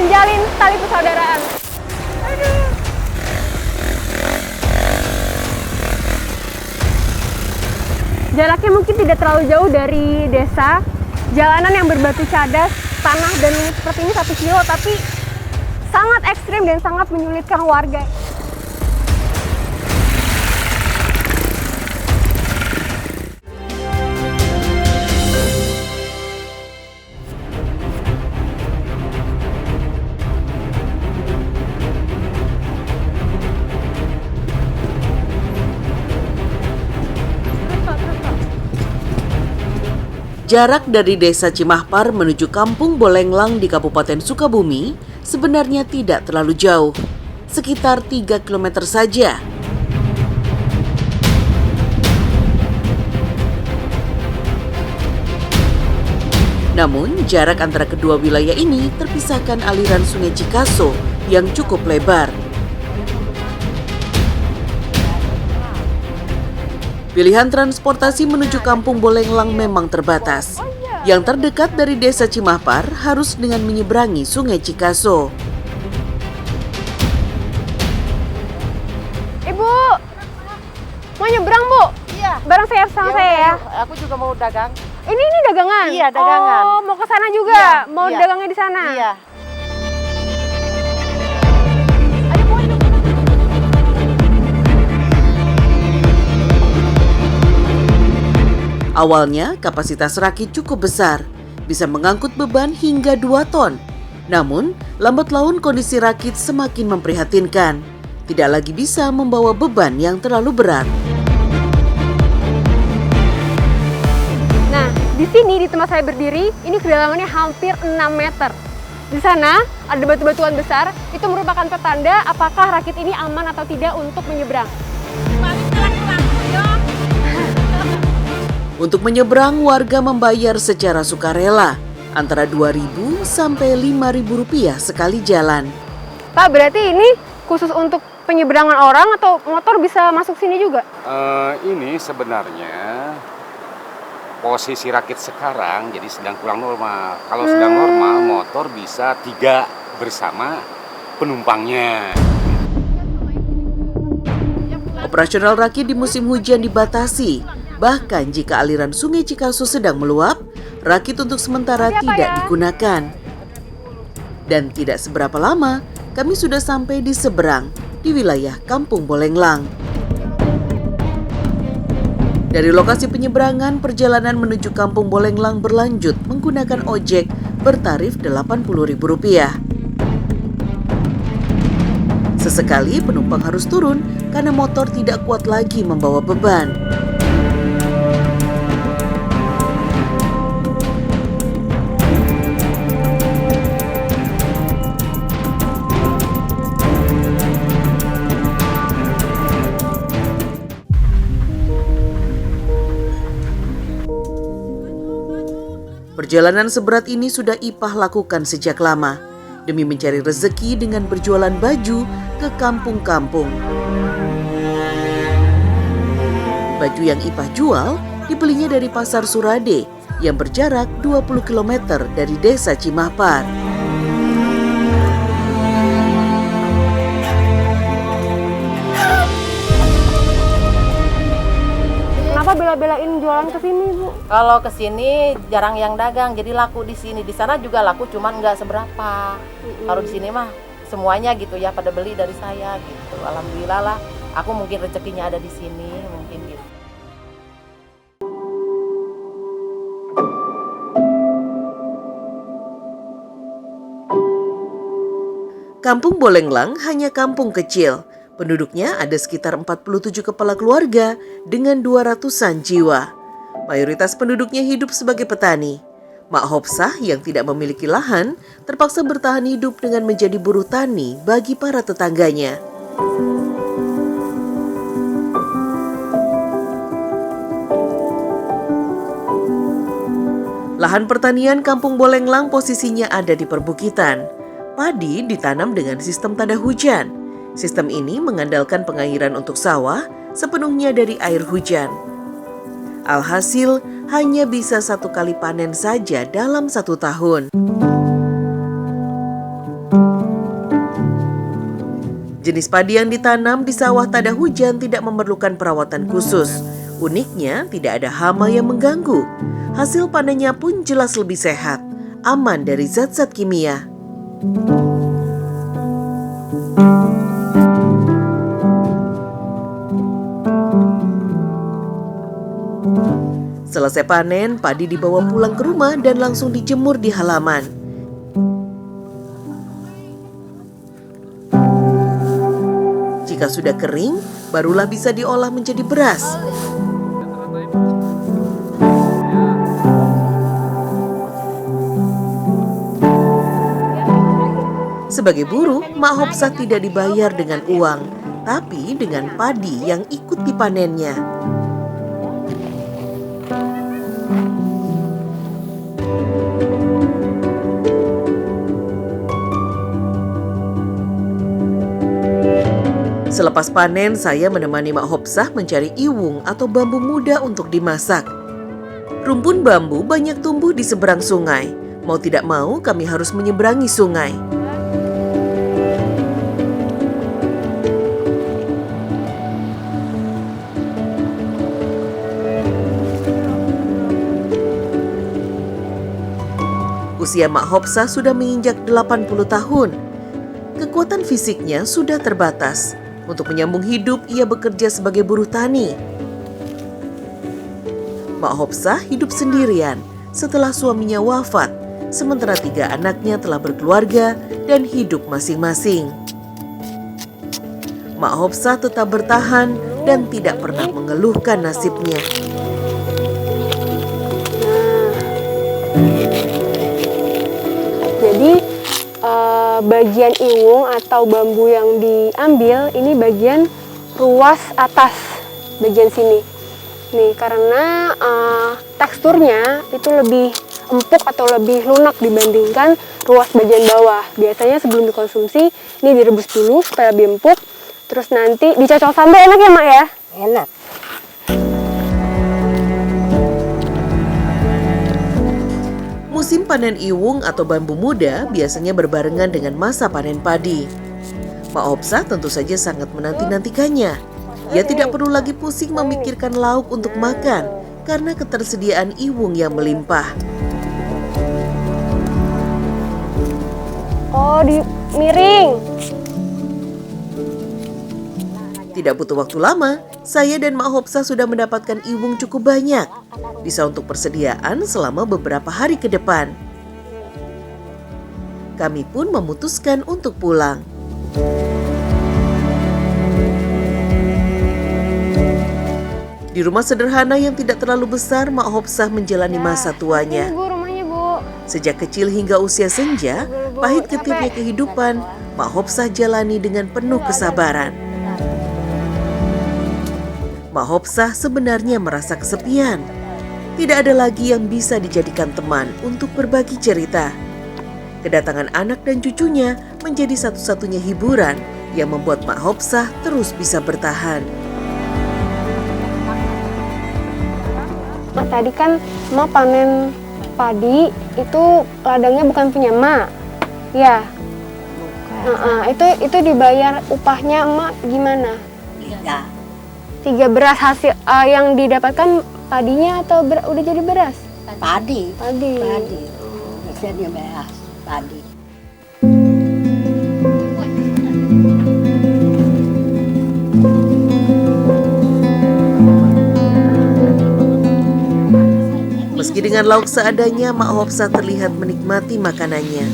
menjalin tali persaudaraan. Aduh. Jaraknya mungkin tidak terlalu jauh dari desa. Jalanan yang berbatu cadas, tanah dan langit seperti ini 1 kilo, tapi sangat ekstrim dan sangat menyulitkan warga. Jarak dari Desa Cimahpar menuju Kampung Bolenglang di Kabupaten Sukabumi sebenarnya tidak terlalu jauh, sekitar 3 km saja. Namun, jarak antara kedua wilayah ini terpisahkan aliran Sungai Cikaso yang cukup lebar. Pilihan transportasi menuju Kampung Bolenglang memang terbatas. Yang terdekat dari Desa Cimahpar harus dengan menyeberangi Sungai Cikaso. Ibu, mau nyebrang, Bu? Iya. Bareng saya sama saya ya. Aku juga mau dagang. Ini dagangan? Iya, dagangan. Oh, mau ke sana juga? Iya, Mau iya. dagangnya di sana? Iya. Awalnya, kapasitas rakit cukup besar, bisa mengangkut beban hingga 2 ton. Namun, lambat laun kondisi rakit semakin memprihatinkan. Tidak lagi bisa membawa beban yang terlalu berat. Nah, di sini di tempat saya berdiri, ini kedalamannya hampir 6 meter. Di sana ada batu-batuan besar, itu merupakan petanda apakah rakit ini aman atau tidak untuk menyeberang. Untuk menyeberang, warga membayar secara sukarela, antara Rp2.000 sampai Rp5.000 sekali jalan. Pak, berarti ini khusus untuk penyeberangan orang atau motor bisa masuk sini juga? Ini sebenarnya posisi rakit sekarang jadi sedang kurang normal. Kalau sedang normal, motor bisa 3 bersama penumpangnya. Operasional rakit di musim hujan dibatasi. Bahkan jika aliran Sungai Cikaso sedang meluap, rakit untuk sementara tidak digunakan. Dan tidak seberapa lama, kami sudah sampai di seberang, di wilayah Kampung Bolenglang. Dari lokasi penyeberangan, perjalanan menuju Kampung Bolenglang berlanjut menggunakan ojek bertarif Rp80.000. Sesekali penumpang harus turun karena motor tidak kuat lagi membawa beban. Perjalanan seberat ini sudah Ipah lakukan sejak lama, demi mencari rezeki dengan berjualan baju ke kampung-kampung. Baju yang Ipah jual dibelinya dari Pasar Surade yang berjarak 20 km dari Desa Cimahpar. Kenapa bela-belain jualan ke sini, Bu? Kalau ke sini jarang yang dagang, jadi laku di sini. Di sana juga laku, cuman nggak seberapa. Kalau di sini mah semuanya gitu ya, pada beli dari saya gitu. Alhamdulillah lah. Aku mungkin rezekinya ada di sini, mungkin gitu. Kampung Bolenglang hanya kampung kecil. Penduduknya ada sekitar 47 kepala keluarga dengan 200-an jiwa. Mayoritas penduduknya hidup sebagai petani. Mak Hopsah yang tidak memiliki lahan terpaksa bertahan hidup dengan menjadi buruh tani bagi para tetangganya. Lahan pertanian Kampung Bolenglang posisinya ada di perbukitan. Padi ditanam dengan sistem tanda hujan. Sistem ini mengandalkan pengairan untuk sawah sepenuhnya dari air hujan. Alhasil, hanya bisa 1 kali panen saja dalam 1 tahun. Jenis padi yang ditanam di sawah tada hujan tidak memerlukan perawatan khusus. Uniknya, tidak ada hama yang mengganggu. Hasil panennya pun jelas lebih sehat, aman dari zat-zat kimia. Selesai panen, padi dibawa pulang ke rumah dan langsung dijemur di halaman. Jika sudah kering, barulah bisa diolah menjadi beras. Sebagai buruh, Mak Hopsah tidak dibayar dengan uang, tapi dengan padi yang ikut dipanennya. Selepas panen, saya menemani Mak Hopsah mencari iwung atau bambu muda untuk dimasak. Rumpun bambu banyak tumbuh di seberang sungai. Mau tidak mau, kami harus menyeberangi sungai. Usia Mak Hopsah sudah menginjak 80 tahun. Kekuatan fisiknya sudah terbatas. Untuk menyambung hidup, ia bekerja sebagai buruh tani. Mak Hopsah hidup sendirian setelah suaminya wafat, sementara 3 anaknya telah berkeluarga dan hidup masing-masing. Mak Hopsah tetap bertahan dan tidak pernah mengeluhkan nasibnya. Jadi bagian iwung atau bambu yang diambil ini bagian ruas atas, bagian sini. Nih, karena teksturnya itu lebih empuk atau lebih lunak dibandingkan ruas bagian bawah. Biasanya sebelum dikonsumsi ini direbus dulu supaya lebih empuk. Terus nanti dicocol sambal, enak ya Mak ya? Enak. Musim panen iwung atau bambu muda biasanya berbarengan dengan masa panen padi. Mak Hopsah tentu saja sangat menanti-nantikannya. Ia tidak perlu lagi pusing memikirkan lauk untuk makan karena ketersediaan iwung yang melimpah. Oh, di miring. Tidak butuh waktu lama, saya dan Mak Hopsah sudah mendapatkan iwung cukup banyak. Bisa untuk persediaan selama beberapa hari ke depan. Kami pun memutuskan untuk pulang. Di rumah sederhana yang tidak terlalu besar, Mak Hopsah menjalani masa tuanya. Ini Bu, rumahnya Bu. Sejak kecil hingga usia senja, pahit getirnya kehidupan, Mak Hopsah jalani dengan penuh kesabaran. Mak Hopsah sebenarnya merasa kesepian. Tidak ada lagi yang bisa dijadikan teman untuk berbagi cerita. Kedatangan anak dan cucunya menjadi satu-satunya hiburan yang membuat Mak Hopsah terus bisa bertahan. Mak, tadi kan Mak panen padi, itu ladangnya bukan punya Mak. Ya. Itu dibayar upahnya Mak gimana? 3 beras hasil yang didapatkan padinya atau udah jadi beras? Padi. Padi. Biasanya beras, padi. Meski dengan lauk seadanya, Mak Hopsah terlihat menikmati makanannya.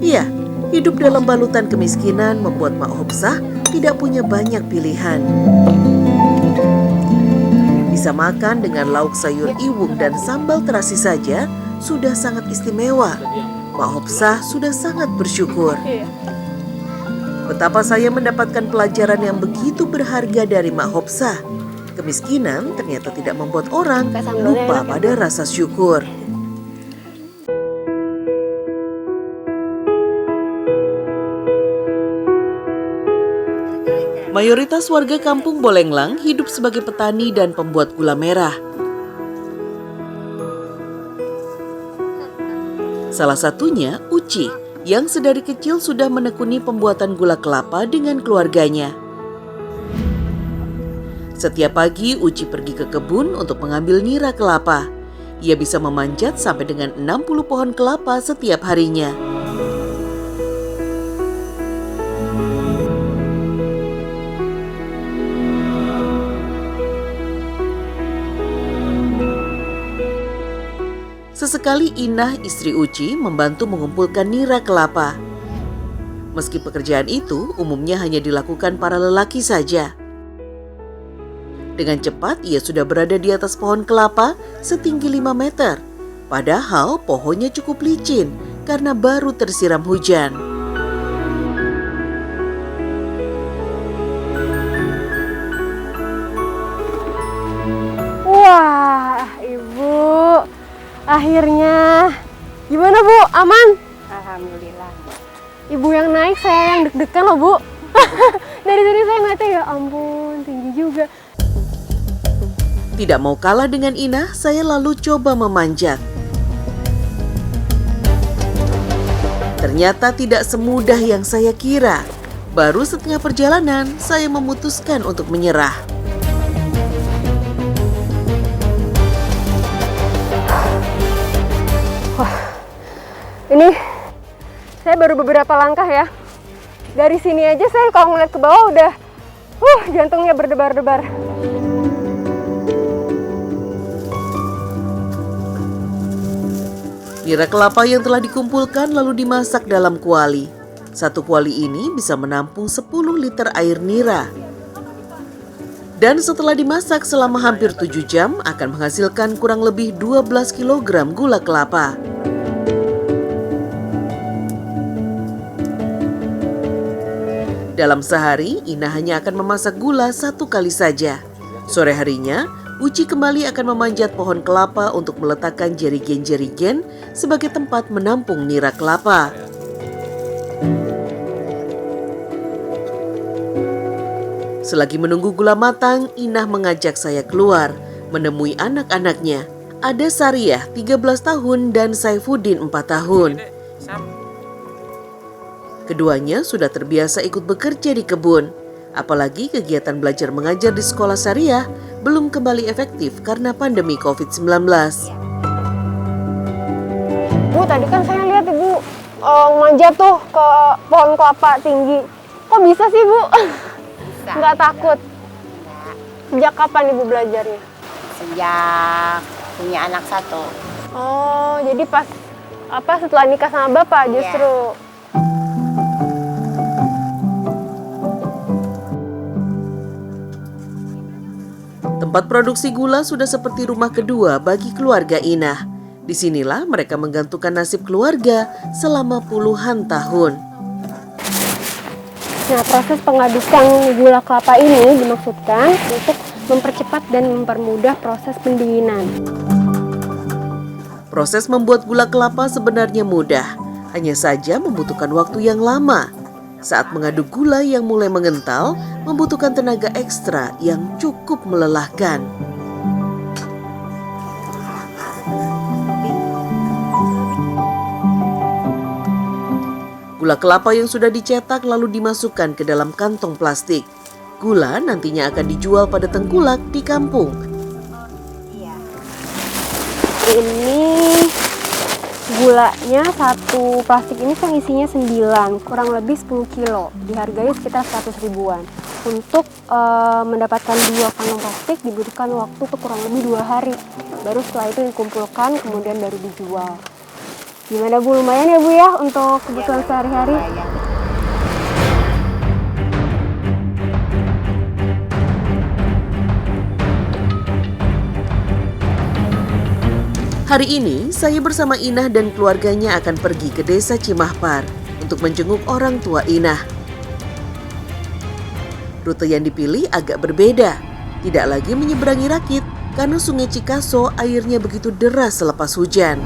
Iya, hidup dalam balutan kemiskinan membuat Mak Hopsah tidak punya banyak pilihan. Bisa makan dengan lauk sayur iwung dan sambal terasi saja sudah sangat istimewa. Mak Hopsah sudah sangat bersyukur. Betapa saya mendapatkan pelajaran yang begitu berharga dari Mak Hopsah. Kemiskinan ternyata tidak membuat orang lupa pada rasa syukur. Mayoritas warga kampung Bolenglang hidup sebagai petani dan pembuat gula merah. Salah satunya Uci, yang sedari kecil sudah menekuni pembuatan gula kelapa dengan keluarganya. Setiap pagi Uci pergi ke kebun untuk mengambil nira kelapa. Ia bisa memanjat sampai dengan 60 pohon kelapa setiap harinya. Sesekali Inah, istri Uci, membantu mengumpulkan nira kelapa. Meski pekerjaan itu umumnya hanya dilakukan para lelaki saja. Dengan cepat ia sudah berada di atas pohon kelapa setinggi 5 meter. Padahal pohonnya cukup licin karena baru tersiram hujan. Wah, Ibu. Akhirnya. Gimana, Bu? Aman? Alhamdulillah. Ibu yang naik, saya yang deg-degan loh, Bu. Dari tadi saya ngeliatnya, ya ampun, tinggi juga. Tidak mau kalah dengan Inah, saya lalu coba memanjat. Ternyata tidak semudah yang saya kira. Baru setengah perjalanan, saya memutuskan untuk menyerah. Ini saya baru beberapa langkah ya. Dari sini aja saya kalau ngeliat ke bawah udah jantungnya berdebar-debar. Nira kelapa yang telah dikumpulkan lalu dimasak dalam kuali. Satu kuali ini bisa menampung 10 liter air nira. Dan setelah dimasak selama hampir 7 jam akan menghasilkan kurang lebih 12 kg gula kelapa. Dalam sehari, Inah hanya akan memasak gula 1 kali saja. Sore harinya, Uci kembali akan memanjat pohon kelapa untuk meletakkan jerigen-jerigen sebagai tempat menampung nira kelapa. Selagi menunggu gula matang, Inah mengajak saya keluar, menemui anak-anaknya. Ada Sariah, 13 tahun, dan Saifuddin, 4 tahun. Keduanya sudah terbiasa ikut bekerja di kebun. Apalagi kegiatan belajar mengajar di sekolah Sariah belum kembali efektif karena pandemi COVID-19. Bu, tadi kan saya lihat Ibu manjat tuh ke pohon kelapa tinggi. Kok bisa sih, Bu? Bisa. Nggak takut? Sejak kapan Ibu belajarnya? Sejak punya anak 1. Oh, jadi pas setelah nikah sama Bapak justru. Tempat produksi gula sudah seperti rumah kedua bagi keluarga Inah. Disinilah mereka menggantungkan nasib keluarga selama puluhan tahun. Nah, proses pengadukan gula kelapa ini dimaksudkan untuk mempercepat dan mempermudah proses pendinginan. Proses membuat gula kelapa sebenarnya mudah, hanya saja membutuhkan waktu yang lama. Saat mengaduk gula yang mulai mengental, membutuhkan tenaga ekstra yang cukup melelahkan. Gula kelapa yang sudah dicetak lalu dimasukkan ke dalam kantong plastik. Gula nantinya akan dijual pada tengkulak di kampung. Ini gulanya satu plastik ini kan isinya 9, kurang lebih 10 kilo, dihargai sekitar 100 ribuan. Untuk mendapatkan 2 kantong plastik dibutuhkan waktu kurang lebih 2 hari. Baru setelah itu dikumpulkan kemudian baru dijual. Gimana Bu, lumayan ya Bu ya untuk kebutuhan sehari-hari? Hari ini, saya bersama Inah dan keluarganya akan pergi ke desa Cimahpar untuk menjenguk orang tua Inah. Rute yang dipilih agak berbeda, tidak lagi menyeberangi Rakit karena Sungai Cikaso airnya begitu deras selepas hujan.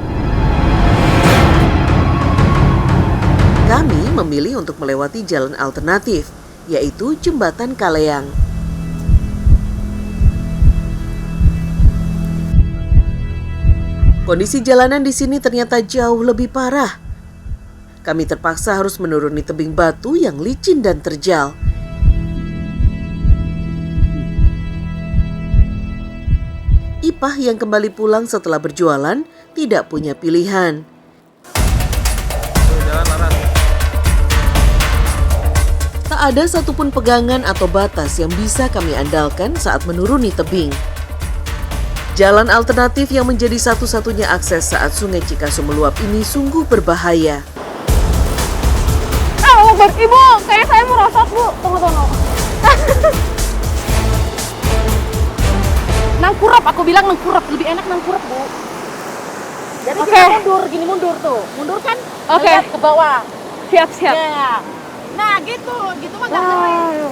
Kami memilih untuk melewati jalan alternatif, yaitu Jembatan Kaleang. Kondisi jalanan di sini ternyata jauh lebih parah. kami terpaksa harus menuruni tebing batu yang licin dan terjal. Ipah yang kembali pulang setelah berjualan tidak punya pilihan. Tak ada satupun pegangan atau batas yang bisa kami andalkan saat menuruni tebing. Jalan alternatif yang menjadi satu-satunya akses saat Sungai Cikaso meluap ini sungguh berbahaya. Ibu, kayak saya merosot, Bu. Tunggu. Nangkurap, aku bilang nangkurap, lebih enak nangkurap, Bu. Jadi Oke. kita mundur, gini mundur tuh. Mundur kan? Oke. Ngeliat ke bawah. Siap. Ya. Nah, gitu mah nggak keren.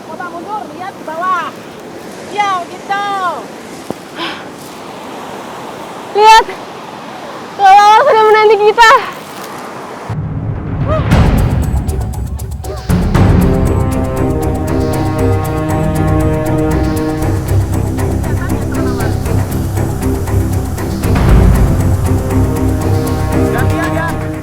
Coba mundur, lihat ke bawah. Ya, gitu. Lihat, kalau sudah menanti kita.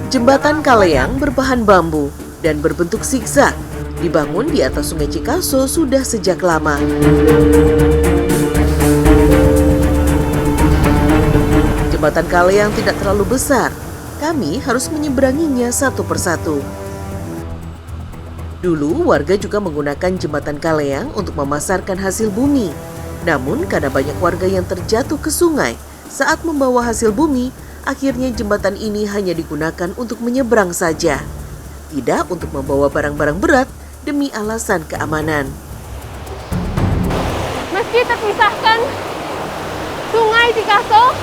Jembatan Kaleang berbahan bambu dan berbentuk zigzag, dibangun di atas Sungai Cikaso sudah sejak lama. Jembatan Kaleang tidak terlalu besar, kami harus menyeberanginya satu persatu. Dulu warga juga menggunakan jembatan Kaleang untuk memasarkan hasil bumi. Namun karena banyak warga yang terjatuh ke sungai saat membawa hasil bumi, akhirnya jembatan ini hanya digunakan untuk menyeberang saja, tidak untuk membawa barang-barang berat demi alasan keamanan. Meski terpisahkan Sungai Cikaso,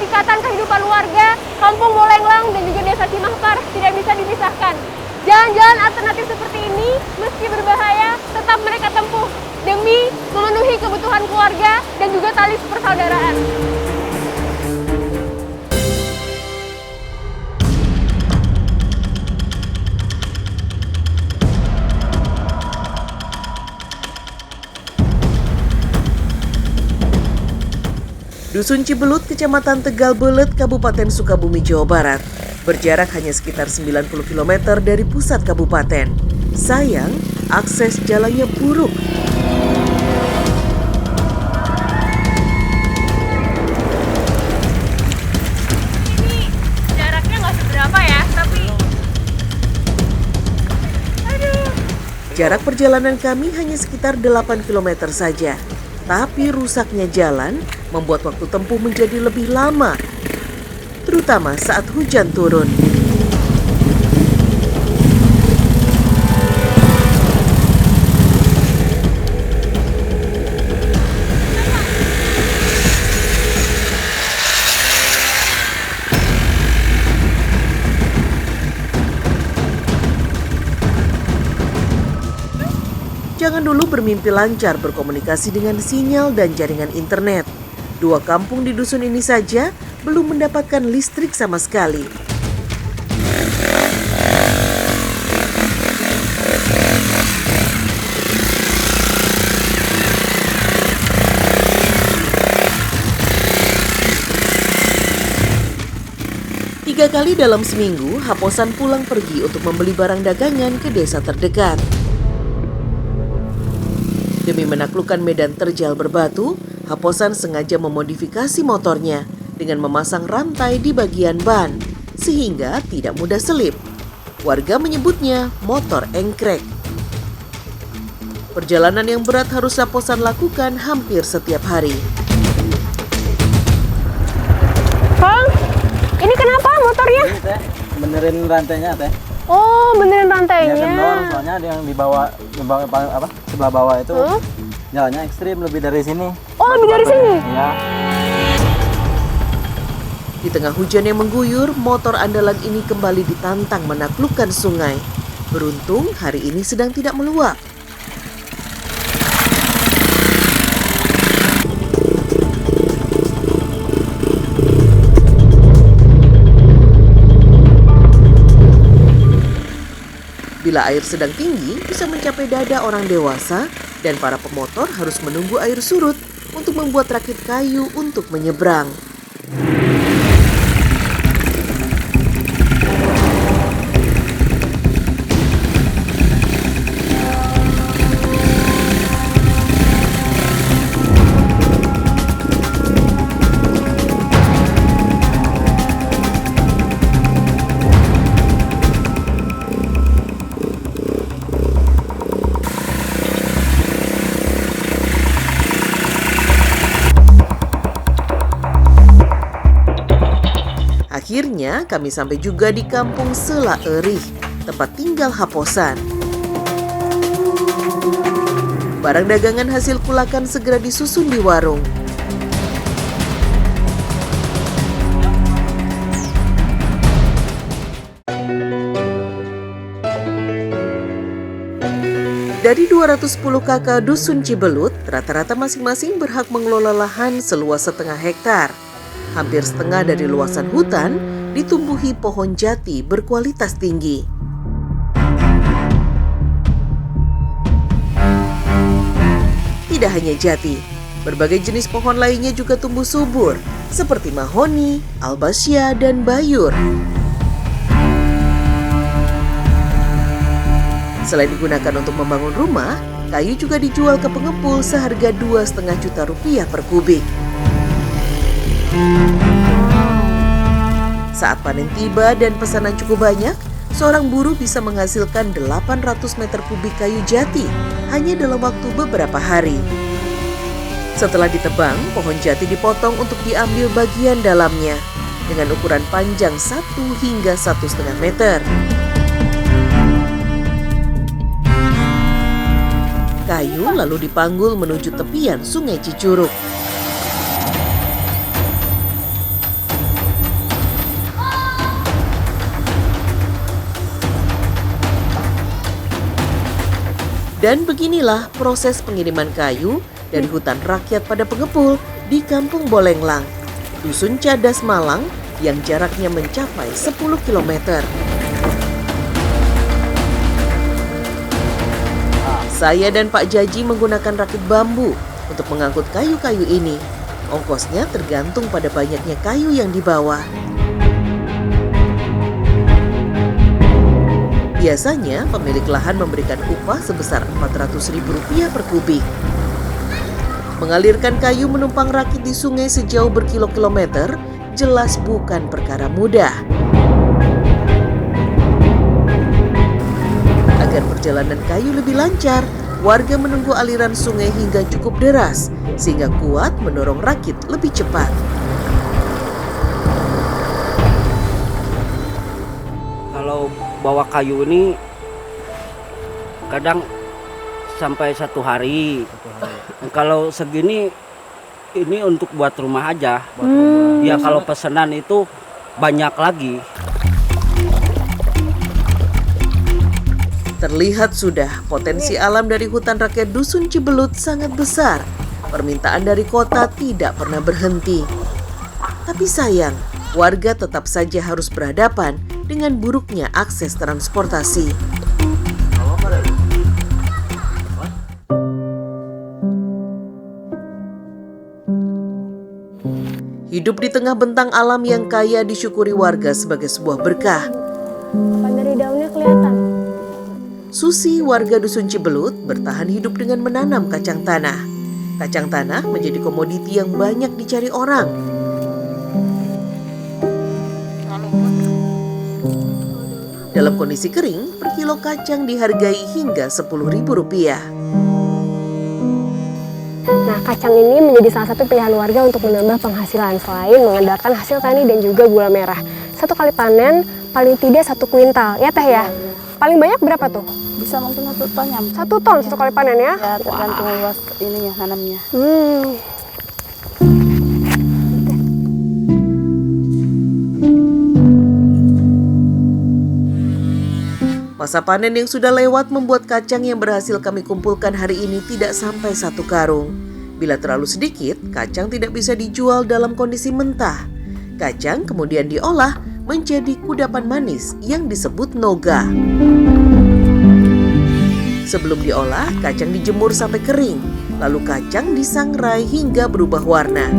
ikatan kehidupan warga Kampung Bolenglang dan juga Desa Cimahpar tidak bisa dipisahkan. Jalan-jalan alternatif seperti ini, meski berbahaya, tetap mereka tempuh demi memenuhi kebutuhan keluarga dan juga tali persaudaraan. Dusun Cibelut, Kecamatan Tegal Belet, Kabupaten Sukabumi, Jawa Barat, berjarak hanya sekitar 90 km dari pusat kabupaten. Sayang, akses jalannya buruk. Ini jaraknya nggak seberapa ya, tapi Jarak perjalanan kami hanya sekitar 8 km saja. Tapi rusaknya jalan membuat waktu tempuh menjadi lebih lama, terutama saat hujan turun. Jangan dulu bermimpi lancar berkomunikasi dengan sinyal dan jaringan internet. 2 kampung di dusun ini saja belum mendapatkan listrik sama sekali. Tiga kali dalam seminggu, Haposan pulang pergi untuk membeli barang dagangan ke desa terdekat. Demi menaklukkan medan terjal berbatu, Haposan sengaja memodifikasi motornya dengan memasang rantai di bagian ban, sehingga tidak mudah selip. Warga menyebutnya motor engkrek. Perjalanan yang berat harus Haposan lakukan hampir setiap hari. Bang, ini kenapa motornya? Ini teh, benerin rantainya teh. Oh, benerin Ya rantainya. kendor, soalnya ada yang di bawah apa sebelah bawah itu jalannya ekstrim lebih dari sini. Oh, lebih dari sini? Iya. Di tengah hujan yang mengguyur, motor andalan ini kembali ditantang menaklukkan sungai. Beruntung hari ini sedang tidak meluap. Bila air sedang tinggi, bisa mencapai dada orang dewasa dan para pemotor harus menunggu air surut untuk membuat rakit kayu untuk menyeberang. Akhirnya kami sampai juga di Kampung Sela Erih, tempat tinggal Haposan. Barang dagangan hasil kulakan segera disusun di warung. Dari 210 kakak Dusun Cibelut, rata-rata masing-masing berhak mengelola lahan seluas 0,5 hektar. Hampir setengah dari luasan hutan ditumbuhi pohon jati berkualitas tinggi. Tidak hanya jati, berbagai jenis pohon lainnya juga tumbuh subur, seperti mahoni, albasya, dan bayur. Selain digunakan untuk membangun rumah, kayu juga dijual ke pengepul seharga Rp2,5 juta per kubik. Saat panen tiba dan pesanan cukup banyak, seorang buruh bisa menghasilkan 800 meter kubik kayu jati hanya dalam waktu beberapa hari. Setelah ditebang, pohon jati dipotong untuk diambil bagian dalamnya dengan ukuran panjang 1 hingga 1,5 meter. Kayu lalu dipanggul menuju tepian Sungai Cicurug. Dan beginilah proses pengiriman kayu dari hutan rakyat pada pengepul di Kampung Bolenglang, Dusun Cadas Malang yang jaraknya mencapai 10 km. Saya dan Pak Jaji menggunakan rakit bambu untuk mengangkut kayu-kayu ini. Ongkosnya tergantung pada banyaknya kayu yang dibawa. Biasanya pemilik lahan memberikan upah sebesar Rp400.000 per kubik. Mengalirkan kayu menumpang rakit di sungai sejauh berkilo-kilometer jelas bukan perkara mudah. Agar perjalanan kayu lebih lancar, warga menunggu aliran sungai hingga cukup deras, sehingga kuat mendorong rakit lebih cepat. Kalau bawa kayu ini kadang sampai 1 hari. Kalau segini ini untuk buat rumah aja. Ya kalau pesanan itu banyak lagi. Terlihat sudah potensi alam dari hutan rakyat Dusun Cibelut sangat besar. Permintaan dari kota tidak pernah berhenti. Tapi sayang, warga tetap saja harus berhadapan dengan buruknya akses transportasi. Hidup di tengah bentang alam yang kaya disyukuri warga sebagai sebuah berkah. Dari daunnya kelihatan. Susi, warga Dusun Cibelut, bertahan hidup dengan menanam kacang tanah. Kacang tanah menjadi komoditi yang banyak dicari orang. Dalam kondisi kering, per kilo kacang dihargai hingga Rp10.000. Nah, kacang ini menjadi salah satu pilihan warga untuk menambah penghasilan selain mengandalkan hasil tani dan juga gula merah. 1 kali panen paling tidak 1 kuintal, ya Teh ya? Paling banyak berapa tuh? Bisa mungkin 1 ton ya. 1 ton 1 kali panen ya? Ya tergantung luas ininya tanamnya. Masa panen yang sudah lewat membuat kacang yang berhasil kami kumpulkan hari ini tidak sampai 1 karung. Bila terlalu sedikit, kacang tidak bisa dijual dalam kondisi mentah. Kacang kemudian diolah menjadi kudapan manis yang disebut noga. Sebelum diolah, kacang dijemur sampai kering, lalu kacang disangrai hingga berubah warna.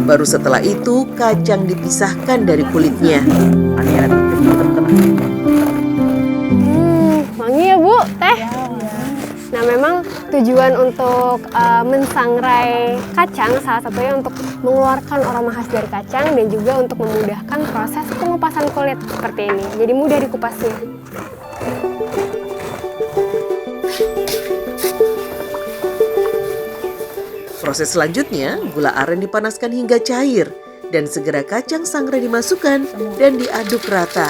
Baru setelah itu, kacang dipisahkan dari kulitnya. Wangi ya Bu, Teh? Nah memang Tujuan untuk mensangrai kacang salah satunya untuk mengeluarkan aroma khas dari kacang dan juga untuk memudahkan proses pengupasan kulit seperti ini. Jadi mudah dikupasnya. Proses selanjutnya, gula aren dipanaskan hingga cair dan segera kacang sangrai dimasukkan dan diaduk rata.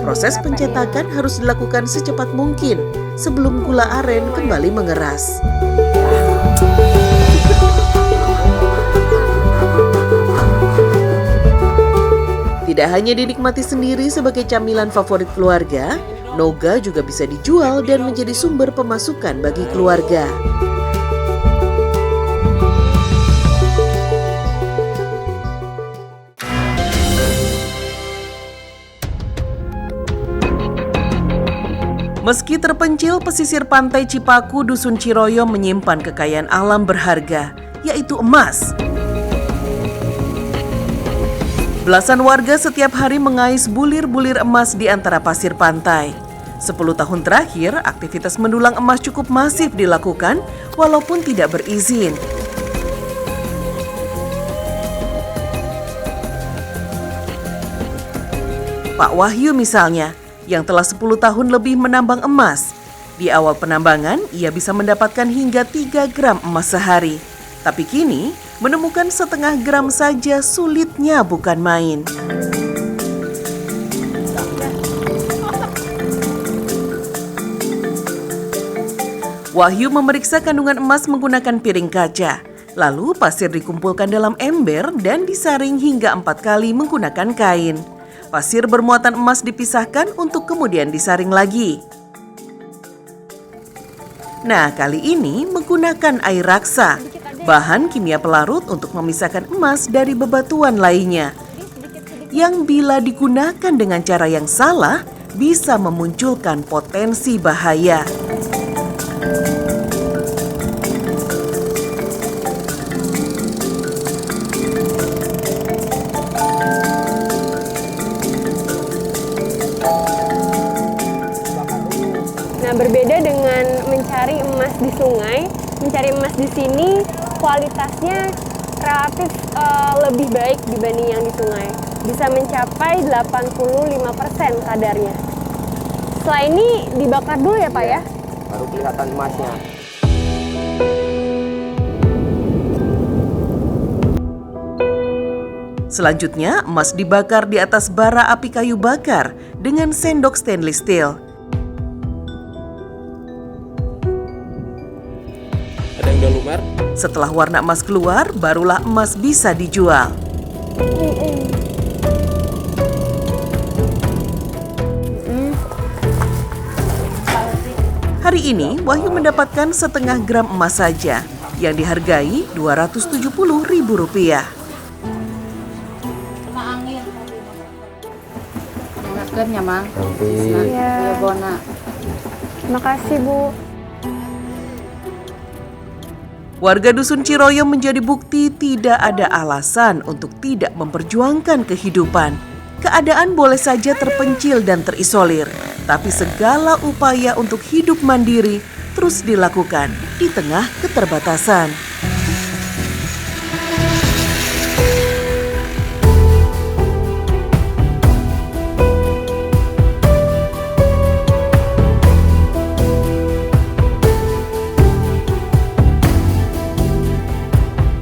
Proses pencetakan harus dilakukan secepat mungkin sebelum gula aren kembali mengeras. Tidak hanya dinikmati sendiri sebagai camilan favorit keluarga, noga juga bisa dijual dan menjadi sumber pemasukan bagi keluarga. Meski terpencil, pesisir pantai Cipaku, Dusun Ciroyo menyimpan kekayaan alam berharga, yaitu emas. Belasan warga setiap hari mengais bulir-bulir emas di antara pasir pantai. 10 tahun terakhir, aktivitas mendulang emas cukup masif dilakukan walaupun tidak berizin. Pak Wahyu misalnya, yang telah 10 tahun lebih menambang emas. Di awal penambangan, ia bisa mendapatkan hingga 3 gram emas sehari. Tapi kini, menemukan setengah gram saja sulitnya bukan main. Wahyu memeriksa kandungan emas menggunakan piring kaca. Lalu pasir dikumpulkan dalam ember dan disaring hingga 4 kali menggunakan kain. Pasir bermuatan emas dipisahkan untuk kemudian disaring lagi. Nah, kali ini menggunakan air raksa, bahan kimia pelarut untuk memisahkan emas dari bebatuan lainnya. Yang bila digunakan dengan cara yang salah, bisa memunculkan potensi bahaya. Nah, berbeda dengan mencari emas di sungai, mencari emas di sini kualitasnya relatif lebih baik dibanding yang di sungai. Bisa mencapai 85% kadarnya. Setelah ini dibakar dulu ya Pak ya? Baru kelihatan emasnya. Selanjutnya, emas dibakar di atas bara api kayu bakar dengan sendok stainless steel. Ada yang udah lumer? Setelah warna emas keluar, barulah emas bisa dijual. Hari ini, Wahyu mendapatkan setengah gram emas saja yang dihargai Rp270.000. Makannya, Mang. Iya. Bona. Terima kasih Bu. Warga Dusun Ciroyo menjadi bukti tidak ada alasan untuk tidak memperjuangkan kehidupan. Keadaan boleh saja terpencil dan terisolir, tapi segala upaya untuk hidup mandiri terus dilakukan di tengah keterbatasan.